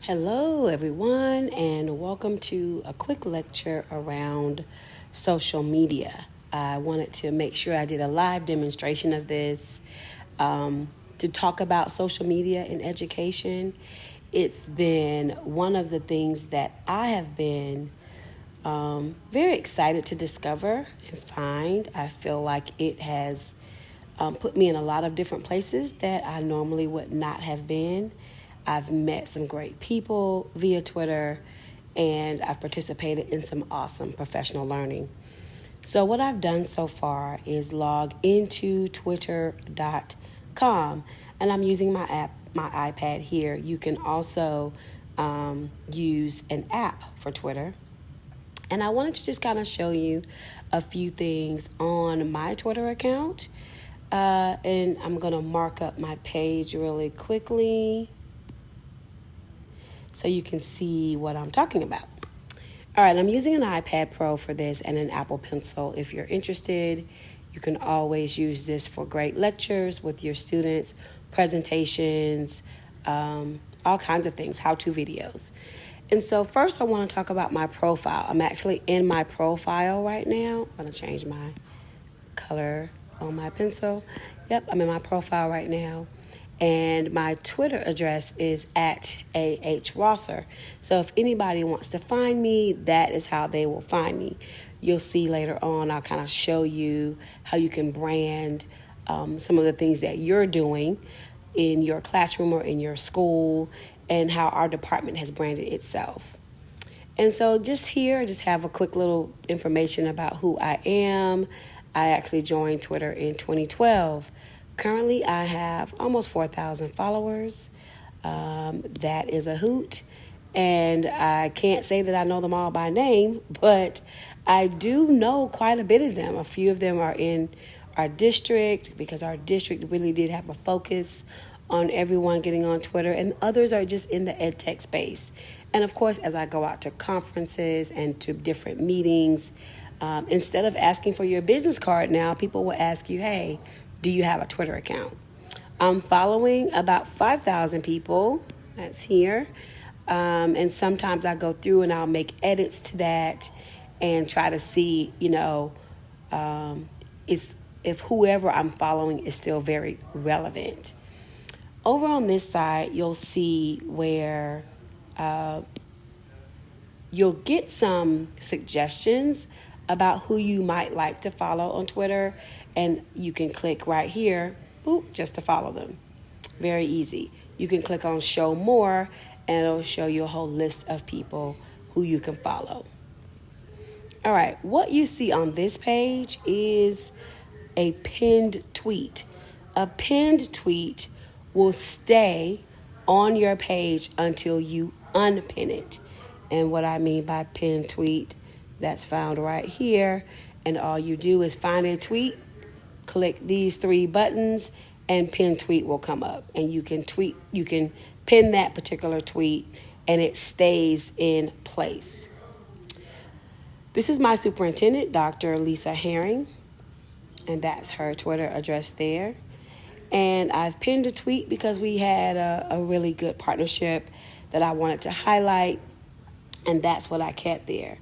Hello, everyone, and welcome to a quick lecture around social media. I wanted to make sure I did a live demonstration of this to talk about social media in education. It's been one of the things that I have been very excited to discover and find. I feel like it has put me in a lot of different places that I normally would not have been. I've met some great people via Twitter, and I've participated in some awesome professional learning. So what I've done so far is log into twitter.com, and I'm using my iPad here. You can also use an app for Twitter. And I wanted to just kind of show you a few things on my Twitter account. And I'm going to mark up my page really quickly so you can see what I'm talking about. All right, I'm using an iPad Pro for this and an Apple Pencil. If you're interested, you can always use this for great lectures with your students, presentations, all kinds of things, how-to videos. And so first I want to talk about my profile. I'm actually in my profile right now. I'm going to change my color on my pencil. Yep, I'm in my profile right now. And my Twitter address is at @AHRosser. So if anybody wants to find me, that is how they will find me. You'll see later on, I'll kind of show you how you can brand some of the things that you're doing in your classroom or in your school and how our department has branded itself. And so just here, I just have a quick little information about who I am. I actually joined Twitter in 2012. Currently, I have almost 4,000 followers. That is a hoot. And I can't say that I know them all by name, but I do know quite a bit of them. A few of them are in our district because our district really did have a focus on everyone getting on Twitter, and others are just in the ed tech space. And of course, as I go out to conferences and to different meetings, instead of asking for your business card now, people will ask you, hey, do you have a Twitter account? I'm following about 5,000 people. That's here. And sometimes I go through and I'll make edits to that and try to see, if whoever I'm following is still very relevant. Over on this side, you'll see where you'll get some suggestions about who you might like to follow on Twitter, and you can click right here, boop, just to follow them. Very easy. You can click on show more, and it'll show you a whole list of people who you can follow. All right, what you see on this page is a pinned tweet. A pinned tweet will stay on your page until you unpin it. And what I mean by pinned tweet, that's found right here. And all you do is find a tweet, click these three buttons, and pin tweet will come up. And you can pin that particular tweet, and it stays in place. This is my superintendent, Dr. Lisa Herring, and that's her Twitter address there. And I've pinned a tweet because we had a really good partnership that I wanted to highlight, and that's what I kept there.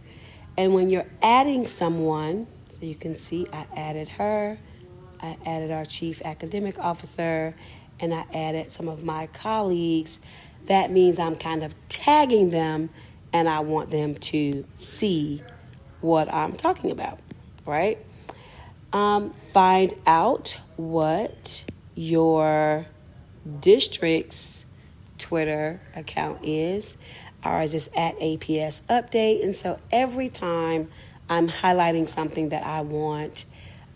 And when you're adding someone, so you can see I added her, I added our chief academic officer, and I added some of my colleagues. That means I'm kind of tagging them, and I want them to see what I'm talking about, right? Find out what your district's Twitter account is. Ours is at APS Update. And so every time I'm highlighting something that I want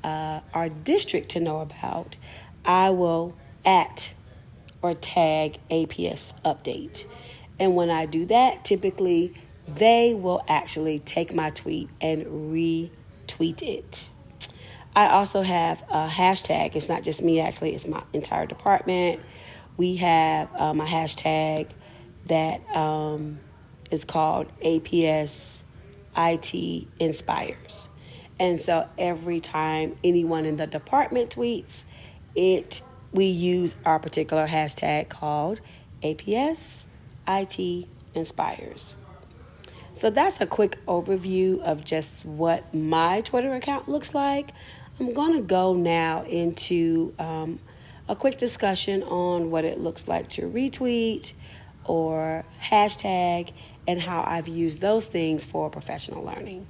our district to know about, I will at or tag APS Update. And when I do that, typically they will actually take my tweet and retweet it. I also have a hashtag. It's not just me, actually. It's my entire department. We have a hashtag that is called APS IT Inspires. And so every time anyone in the department tweets, we use our particular hashtag called APS IT inspires. So that's a quick overview of just what my Twitter account looks like. I'm going to go now into a quick discussion on what it looks like to retweet or hashtag and how I've used those things for professional learning.